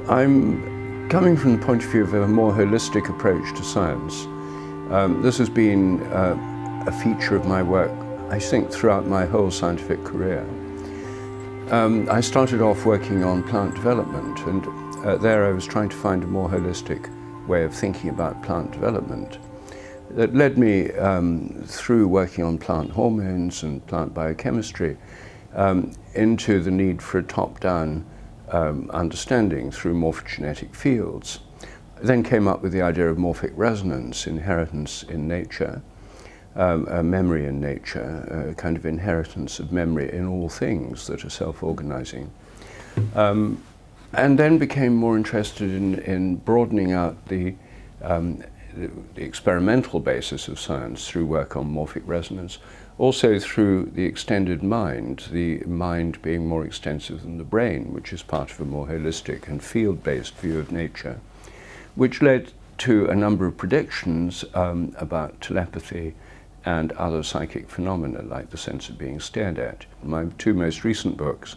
I'm coming from the point of view of a more holistic approach to science. This has been a feature of my work, I think, throughout my whole scientific career. I started off working on plant development, and there I was trying to find a more holistic way of thinking about plant development. That led me through working on plant hormones and plant biochemistry into the need for a top-down understanding through morphogenetic fields. I then came up with the idea of morphic resonance, inheritance in nature, memory in nature, a kind of inheritance of memory in all things that are self-organizing. And then became more interested in broadening out the experimental basis of science through work on morphic resonance, also through the extended mind, the mind being more extensive than the brain, which is part of a more holistic and field-based view of nature, which led to a number of predictions about telepathy and other psychic phenomena, like the sense of being stared at. My two most recent books,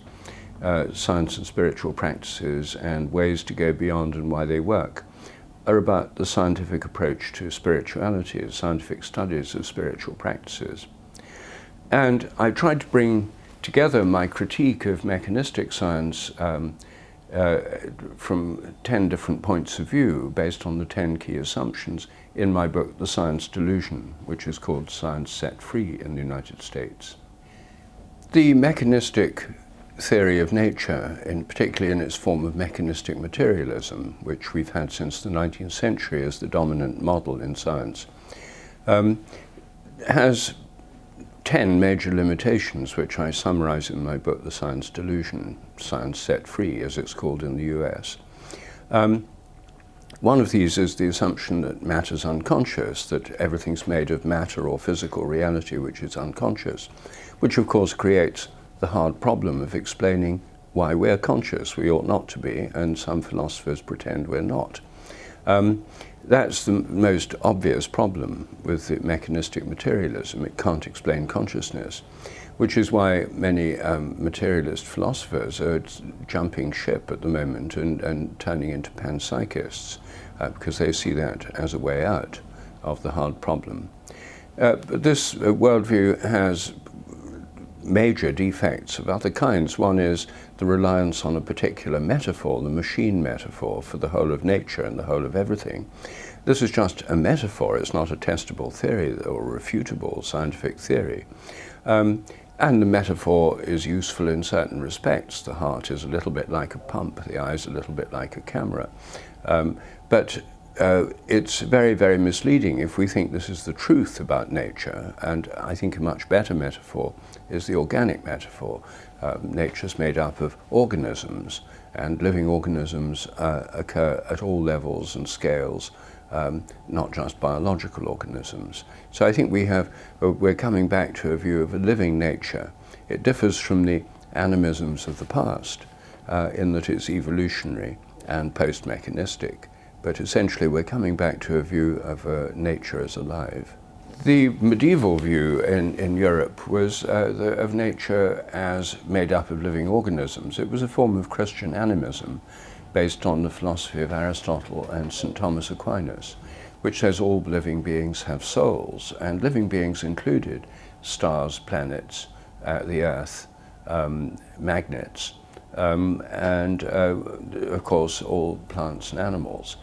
Science and Spiritual Practices and Ways to Go Beyond and Why They Work, are about the scientific approach to spirituality, scientific studies of spiritual practices. And I tried to bring together my critique of mechanistic science from 10 different points of view based on the 10 key assumptions in my book, The Science Delusion, which is called Science Set Free in the United States. The mechanistic theory of nature, particularly in its form of mechanistic materialism, which we've had since the 19th century as the dominant model in science, has 10 major limitations, which I summarize in my book, The Science Delusion, Science Set Free, as it's called in the US. One of these is the assumption that matter's unconscious, that everything's made of matter or physical reality which is unconscious, which of course creates the hard problem of explaining why we're conscious. We ought not to be, and some philosophers pretend we're not. That's the most obvious problem with the mechanistic materialism. It can't explain consciousness, which is why many materialist philosophers are jumping ship at the moment and turning into panpsychists, because they see that as a way out of the hard problem. But this worldview has major defects of other kinds. One is the reliance on a particular metaphor, the machine metaphor for the whole of nature and the whole of everything. This is just a metaphor, it's not a testable theory or refutable scientific theory. And the metaphor is useful in certain respects. The heart is a little bit like a pump, the eye is a little bit like a camera. But it's very, very misleading if we think this is the truth about nature, and I think a much better metaphor is the organic metaphor. Nature's made up of organisms, and living organisms occur at all levels and scales, not just biological organisms. So I think we're coming back to a view of a living nature. It differs from the animisms of the past in that it's evolutionary and post-mechanistic. But essentially we're coming back to a view of nature as alive. The medieval view in Europe was of nature as made up of living organisms. It was a form of Christian animism based on the philosophy of Aristotle and St. Thomas Aquinas, which says all living beings have souls, and living beings included stars, planets, the earth, magnets, and of course all plants and animals.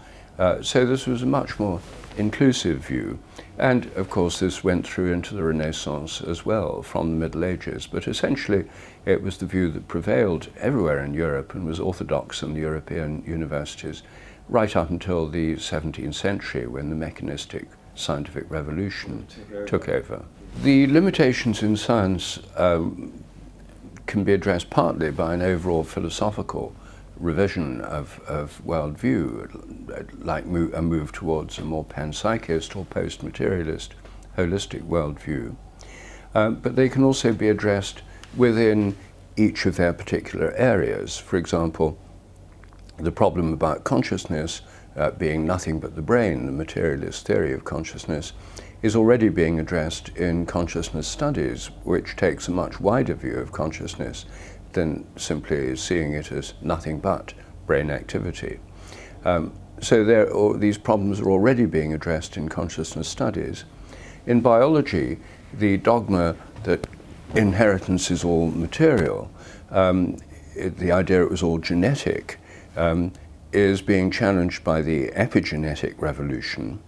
So this was a much more inclusive view, and of course this went through into the Renaissance as well from the Middle Ages, but essentially it was the view that prevailed everywhere in Europe and was orthodox in the European universities right up until the 17th century, when the mechanistic scientific revolution took over. The limitations in science can be addressed partly by an overall philosophical revision of worldview, like a move towards a more panpsychist or post-materialist holistic worldview. But they can also be addressed within each of their particular areas. For example, the problem about consciousness being nothing but the brain, the materialist theory of consciousness, is already being addressed in consciousness studies, which takes a much wider view of consciousness than simply seeing it as nothing but brain activity. So these problems are already being addressed in consciousness studies. In biology, the dogma that inheritance is all material, the idea it was all genetic, is being challenged by the epigenetic revolution.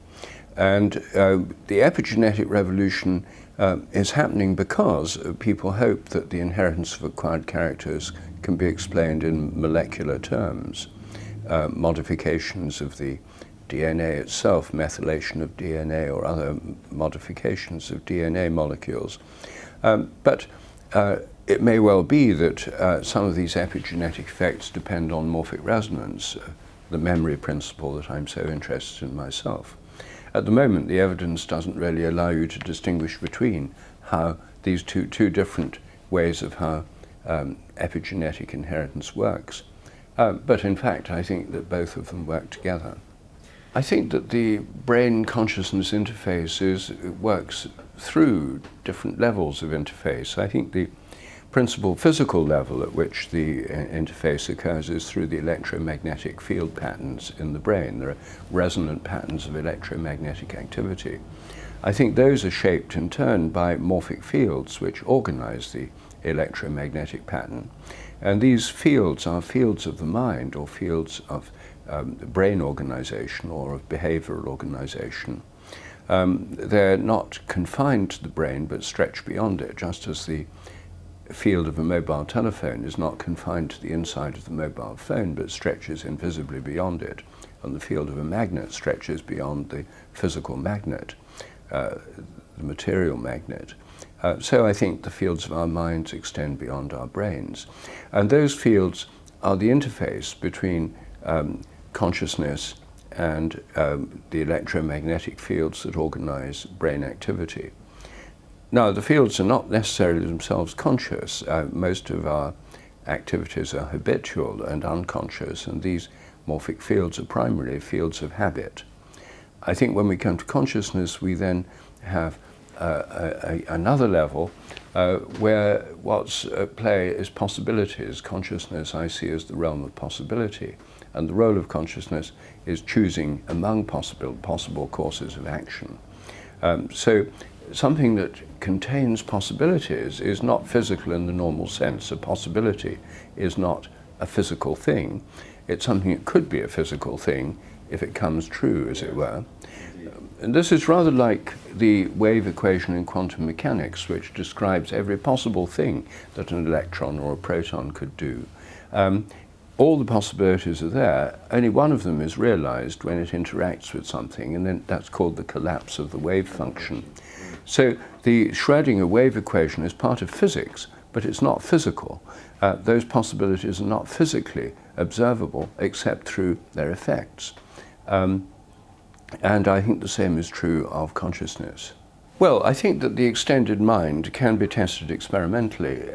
And the epigenetic revolution is happening because people hope that the inheritance of acquired characters can be explained in molecular terms. Modifications of the DNA itself, methylation of DNA or other modifications of DNA molecules. But it may well be that some of these epigenetic effects depend on morphic resonance, the memory principle that I'm so interested in myself. At the moment, the evidence doesn't really allow you to distinguish between how these two different ways of how epigenetic inheritance works. But in fact, I think that both of them work together. I think that the brain-consciousness interface works through different levels of interface. I think the principal physical level at which the interface occurs is through the electromagnetic field patterns in the brain. There are resonant patterns of electromagnetic activity. I think those are shaped in turn by morphic fields which organize the electromagnetic pattern. And these fields are fields of the mind or fields of brain organization or of behavioral organization. They're not confined to the brain but stretch beyond it, just as the field of a mobile telephone is not confined to the inside of the mobile phone but stretches invisibly beyond it, and the field of a magnet stretches beyond the physical magnet, the material magnet. So I think the fields of our minds extend beyond our brains. And those fields are the interface between consciousness and the electromagnetic fields that organize brain activity. Now, the fields are not necessarily themselves conscious. Most of our activities are habitual and unconscious, and these morphic fields are primarily fields of habit. I think when we come to consciousness, we then have another level where what's at play is possibilities. Consciousness I see as the realm of possibility, and the role of consciousness is choosing among possible courses of action. So something that contains possibilities is not physical in the normal sense. A possibility is not a physical thing. It's something that could be a physical thing if it comes true, as it were. And this is rather like the wave equation in quantum mechanics, which describes every possible thing that an electron or a proton could do. All the possibilities are there. Only one of them is realized when it interacts with something, and then that's called the collapse of the wave function. So the Schrödinger wave equation is part of physics, but it's not physical. Those possibilities are not physically observable except through their effects. And I think the same is true of consciousness. Well, I think that the extended mind can be tested experimentally.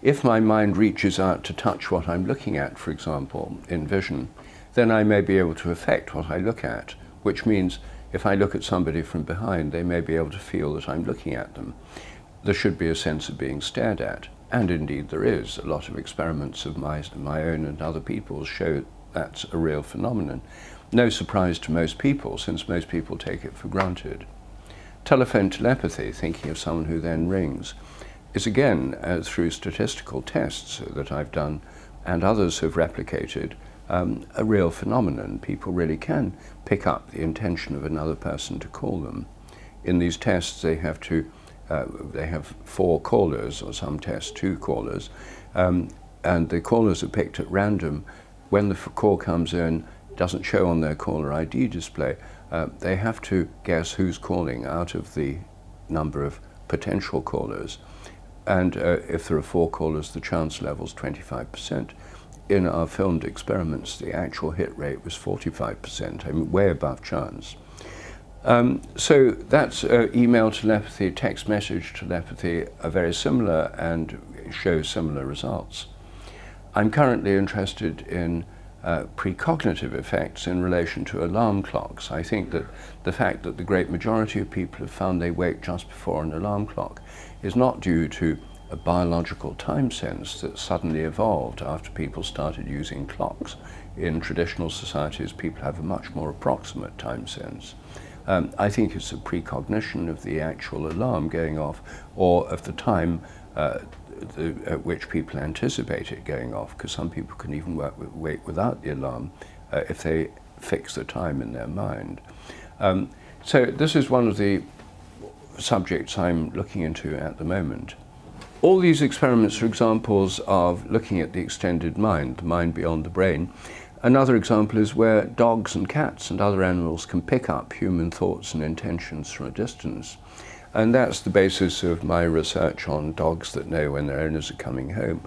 If my mind reaches out to touch what I'm looking at, for example, in vision, then I may be able to affect what I look at, which means if I look at somebody from behind, they may be able to feel that I'm looking at them. There should be a sense of being stared at, and indeed there is. A lot of experiments of my own and other people's show that's a real phenomenon. No surprise to most people, since most people take it for granted. Telephone telepathy, thinking of someone who then rings, is again, through statistical tests that I've done and others have replicated, a real phenomenon. People really can pick up the intention of another person to call them. In these tests they have 4 callers, or some tests 2 callers, and the callers are picked at random. When the call comes in, doesn't show on their caller ID display, they have to guess who's calling out of the number of potential callers. And if there are 4 callers, the chance level's 25%. In our filmed experiments, the actual hit rate was 45%, I mean, way above chance. So that's email telepathy, text message telepathy are very similar and show similar results. I'm currently interested in precognitive effects in relation to alarm clocks. I think that the fact that the great majority of people have found they wake just before an alarm clock is not due to a biological time sense that suddenly evolved after people started using clocks. in traditional societies people have a much more approximate time sense. I think it's a precognition of the actual alarm going off, or of the time at which people anticipate it going off, because some people can even wait without the alarm if they fix the time in their mind. So this is one of the subjects I'm looking into at the moment. All these experiments are examples of looking at the extended mind, the mind beyond the brain. Another example is where dogs and cats and other animals can pick up human thoughts and intentions from a distance. And that's the basis of my research on dogs that know when their owners are coming home,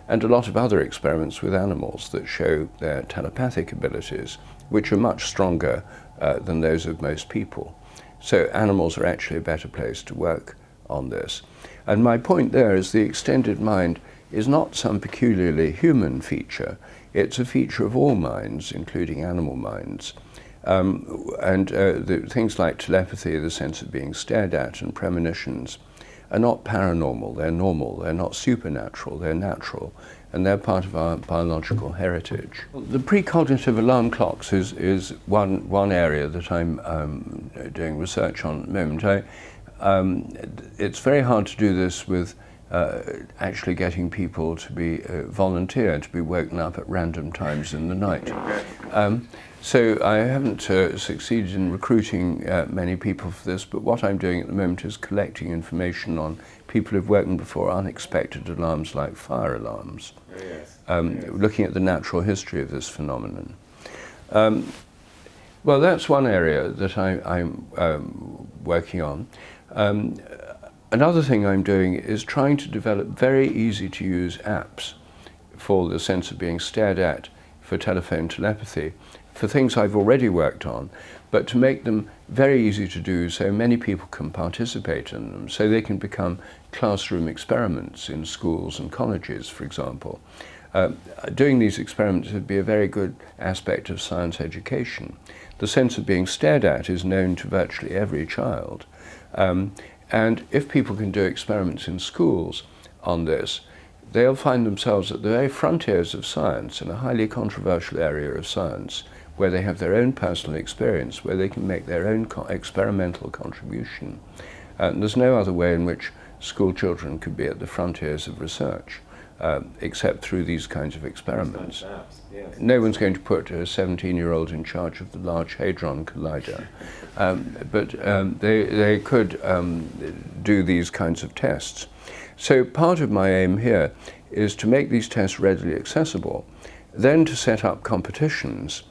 and a lot of other experiments with animals that show their telepathic abilities, which are much stronger than those of most people. So animals are actually a better place to work on this. And my point there is the extended mind is not some peculiarly human feature. It's a feature of all minds, including animal minds. The things like telepathy, the sense of being stared at, and premonitions are not paranormal, they're normal, they're not supernatural, they're natural, and they're part of our biological heritage. The precognitive alarm clocks is one area that I'm doing research on at the moment. It's very hard to do this with actually getting people to be volunteer, to be woken up at random times in the night. So I haven't succeeded in recruiting many people for this, but what I'm doing at the moment is collecting information on people who've woken before unexpected alarms like fire alarms, looking at the natural history of this phenomenon. Well, that's one area that I'm working on. Another thing I'm doing is trying to develop very easy to use apps for the sense of being stared at, for telephone telepathy, for things I've already worked on, but to make them very easy to do so many people can participate in them, so they can become classroom experiments in schools and colleges, for example. Doing these experiments would be a very good aspect of science education. The sense of being stared at is known to virtually every child. And if people can do experiments in schools on this, they'll find themselves at the very frontiers of science, in a highly controversial area of science, where they have their own personal experience, where they can make their own experimental contribution. There's no other way in which school children could be at the frontiers of research, except through these kinds of experiments. Yes. No one's going to put a 17-year-old in charge of the Large Hadron Collider, but they could do these kinds of tests. So part of my aim here is to make these tests readily accessible, then to set up competitions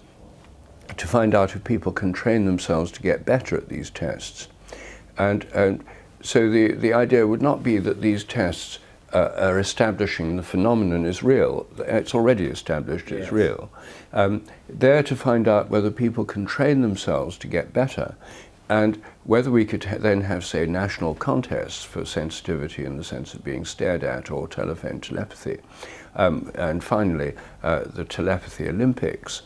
to find out if people can train themselves to get better at these tests. And so the idea would not be that these tests are establishing the phenomenon is real. It's already established, it's real. They're to find out whether people can train themselves to get better, and whether we could then have, say, national contests for sensitivity in the sense of being stared at, or telephone telepathy. And finally, the telepathy Olympics.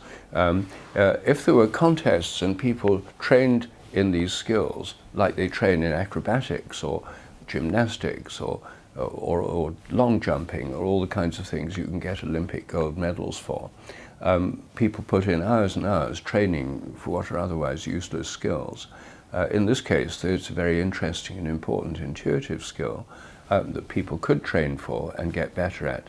If there were contests and people trained in these skills, like they train in acrobatics or gymnastics or long jumping, or all the kinds of things you can get Olympic gold medals for. People put in hours and hours training for what are otherwise useless skills. In this case, it's a very interesting and important intuitive skill that people could train for and get better at.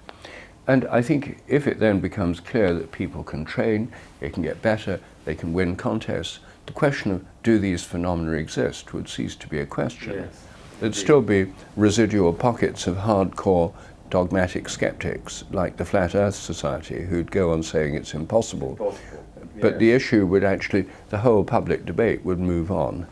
And I think if it then becomes clear that people can train, they can get better, they can win contests, the question of do these phenomena exist would cease to be a question. Yes. There'd still be residual pockets of hardcore dogmatic skeptics, like the Flat Earth Society, who'd go on saying it's impossible. But the issue would actually, the whole public debate would move on.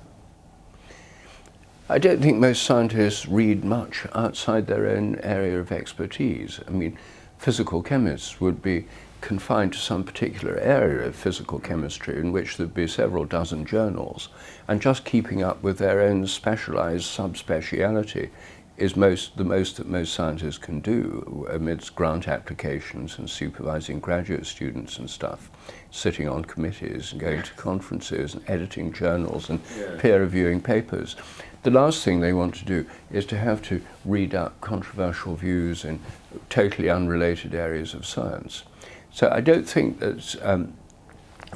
I don't think most scientists read much outside their own area of expertise. I mean, physical chemists would be confined to some particular area of physical chemistry in which there'd be several dozen journals, and just keeping up with their own specialized subspeciality is the most that most scientists can do amidst grant applications and supervising graduate students and stuff, sitting on committees and going to conferences and editing journals and peer reviewing papers. The last thing they want to do is to have to read out controversial views in totally unrelated areas of science. So I don't think that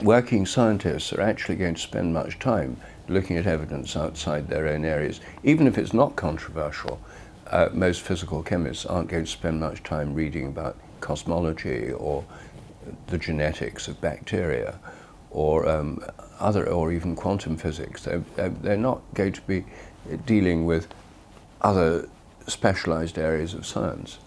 working scientists are actually going to spend much time looking at evidence outside their own areas. Even if it's not controversial, most physical chemists aren't going to spend much time reading about cosmology or the genetics of bacteria or or even quantum physics. They're not going to be dealing with other specialized areas of science.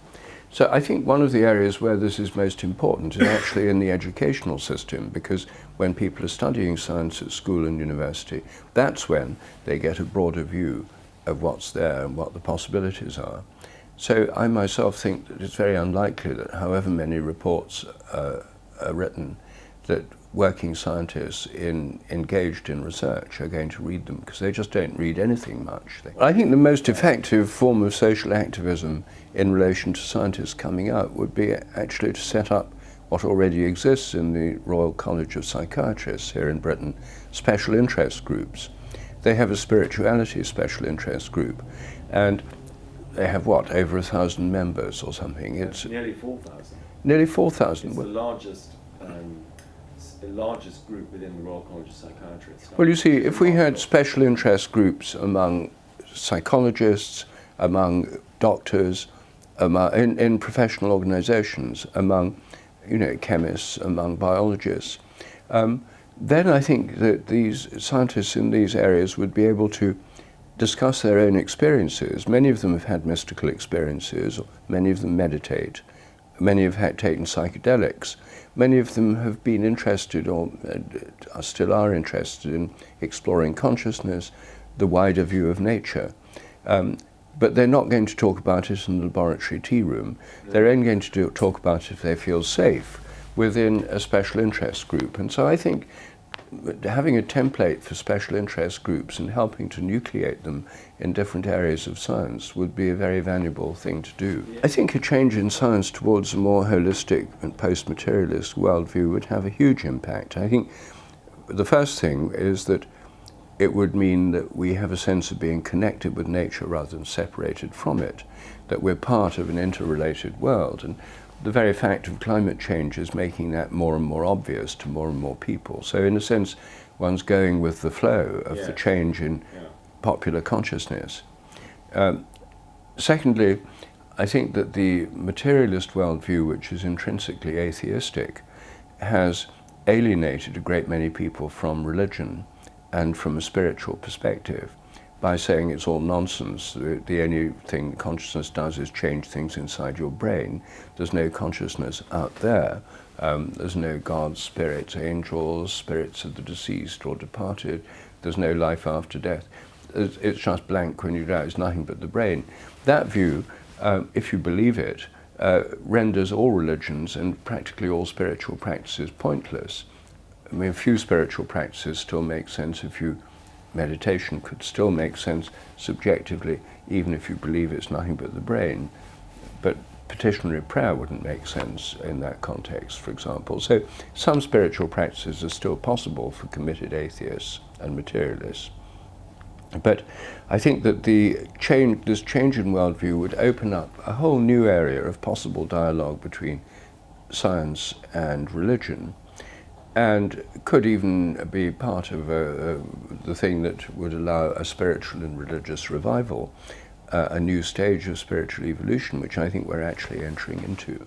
So I think one of the areas where this is most important is actually in the educational system, because when people are studying science at school and university, that's when they get a broader view of what's there and what the possibilities are. So I myself think that it's very unlikely that however many reports are written, that working scientists engaged in research are going to read them, because they just don't read anything much. I think the most effective form of social activism in relation to scientists coming out would be actually to set up what already exists in the Royal College of Psychiatrists here in Britain, special interest groups. They have a spirituality special interest group, and they have what, over 1,000 members or something? It's nearly 4,000. Nearly 4,000. It's the largest group within the Royal College of Psychiatrists. Well, you see, if we had special interest groups among psychologists, among doctors, in professional organizations, among chemists, among biologists, then I think that these scientists in these areas would be able to discuss their own experiences. Many of them have had mystical experiences, many of them meditate, many have taken psychedelics, many of them have been interested or still are interested in exploring consciousness, the wider view of nature. But they're not going to talk about it in the laboratory tea room. They're only going to talk about it if they feel safe within a special interest group. And so I think having a template for special interest groups and helping to nucleate them in different areas of science would be a very valuable thing to do. I think a change in science towards a more holistic and post-materialist worldview would have a huge impact. I think the first thing is that it would mean that we have a sense of being connected with nature rather than separated from it, that we're part of an interrelated world. And the very fact of climate change is making that more and more obvious to more and more people. So in a sense, one's going with the flow of the change in popular consciousness. Secondly, I think that the materialist worldview, which is intrinsically atheistic, has alienated a great many people from religion and from a spiritual perspective by saying it's all nonsense. The only thing consciousness does is change things inside your brain. There's no consciousness out there. There's no God, spirits, angels, spirits of the deceased or departed. There's no life after death. It's just blank when you die. It's nothing but the brain. That view, if you believe it, renders all religions and practically all spiritual practices pointless. I mean, few spiritual practices still make sense if you meditation could still make sense subjectively, even if you believe it's nothing but the brain. But petitionary prayer wouldn't make sense in that context, for example. So some spiritual practices are still possible for committed atheists and materialists. But I think that this change in worldview would open up a whole new area of possible dialogue between science and religion, and could even be part of the thing that would allow a spiritual and religious revival, a new stage of spiritual evolution, which I think we're actually entering into.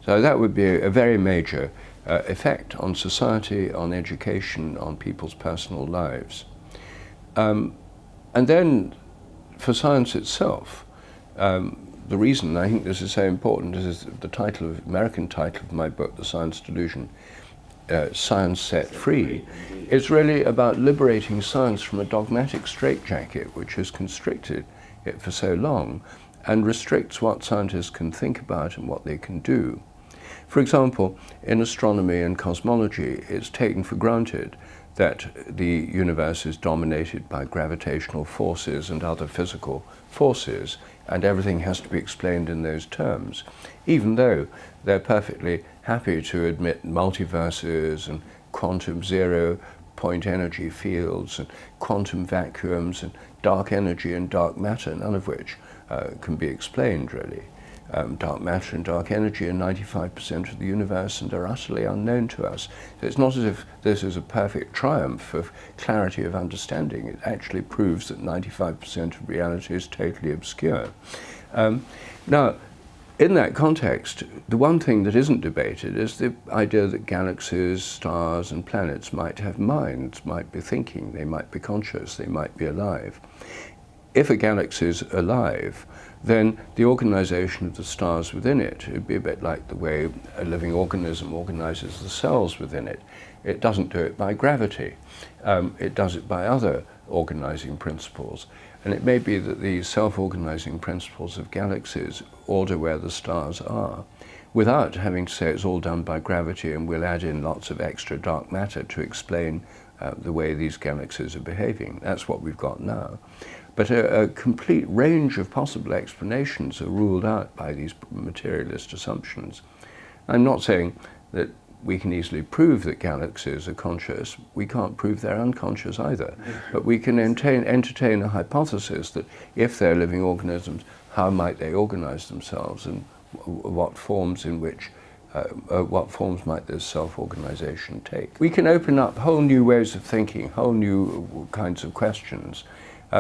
So that would be a very major effect on society, on education, on people's personal lives. And then for science itself, the reason I think this is so important is the American title of my book, The Science Delusion, Science Set Free. It's really about liberating science from a dogmatic straitjacket which has constricted it for so long and restricts what scientists can think about and what they can do. For example, in astronomy and cosmology, it's taken for granted that the universe is dominated by gravitational forces and other physical forces, and everything has to be explained in those terms, even though they're perfectly happy to admit multiverses and quantum zero-point energy fields and quantum vacuums and dark energy and dark matter, none of which can be explained really. dark matter and dark energy are 95% of the universe and are utterly unknown to us. So it's not as if this is a perfect triumph of clarity of understanding. It actually proves that 95% of reality is totally obscure. Now, in that context, the one thing that isn't debated is the idea that galaxies, stars, and planets might have minds, might be thinking, they might be conscious, they might be alive. If a galaxy is alive, then the organization of the stars within it would be a bit like the way a living organism organizes the cells within it. It doesn't do it by gravity. It does it by other organizing principles. And it may be that the self-organizing principles of galaxies order where the stars are, without having to say it's all done by gravity and we'll add in lots of extra dark matter to explain the way these galaxies are behaving. That's what we've got now. But a complete range of possible explanations are ruled out by these materialist assumptions. I'm not saying that we can easily prove that galaxies are conscious. We can't prove they're unconscious either. But we can entertain a hypothesis that if they're living organisms, how might they organize themselves and what forms might this self-organization take. We can open up whole new ways of thinking, whole new kinds of questions,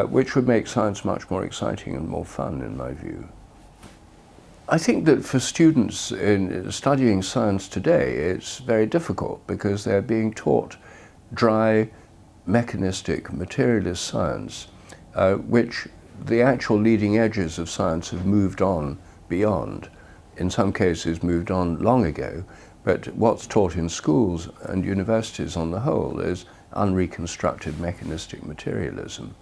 which would make science much more exciting and more fun, in my view. I think that for students in studying science today, it's very difficult because they're being taught dry, mechanistic, materialist science, which the actual leading edges of science have moved on beyond. In some cases moved on long ago, but what's taught in schools and universities on the whole is unreconstructed mechanistic materialism.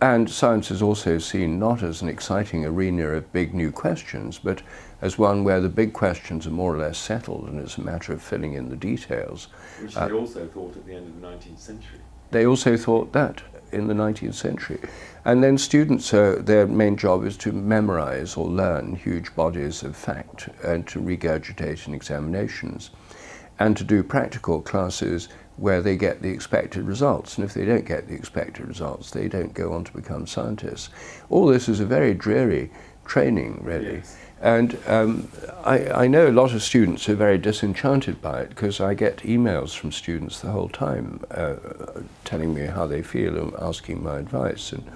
And science is also seen not as an exciting arena of big new questions, but as one where the big questions are more or less settled and it's a matter of filling in the details. Which they also thought at the end of the 19th century. They also thought that in the 19th century. And then students, their main job is to memorize or learn huge bodies of fact and to regurgitate in examinations and to do practical classes where they get the expected results. And if they don't get the expected results, they don't go on to become scientists. All this is a very dreary training, really. Yes. And I know a lot of students are very disenchanted by it because I get emails from students the whole time telling me how they feel and asking my advice. And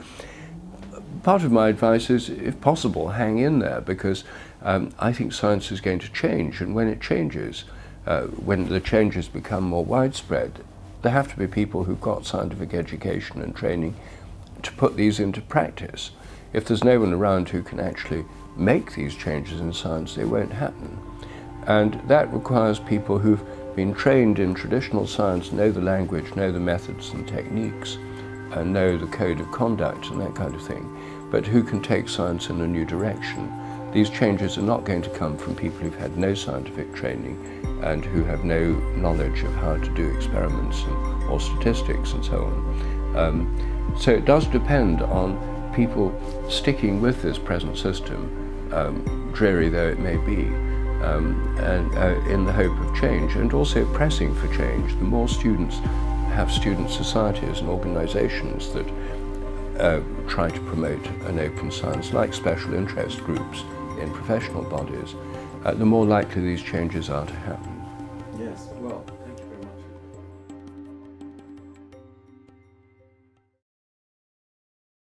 part of my advice is, if possible, hang in there, because I think science is going to change, and when it changes, when the changes become more widespread, there have to be people who've got scientific education and training to put these into practice. If there's no one around who can actually make these changes in science, they won't happen. And that requires people who've been trained in traditional science, know the language, know the methods and techniques, and know the code of conduct and that kind of thing, but who can take science in a new direction. These changes are not going to come from people who've had no scientific training and who have no knowledge of how to do experiments or statistics and so on. So it does depend on people sticking with this present system, dreary though it may be, and in the hope of change, and also pressing for change. The more students have student societies and organizations that try to promote an open science, like special interest groups in professional bodies, the more likely these changes are to happen. Yes, well,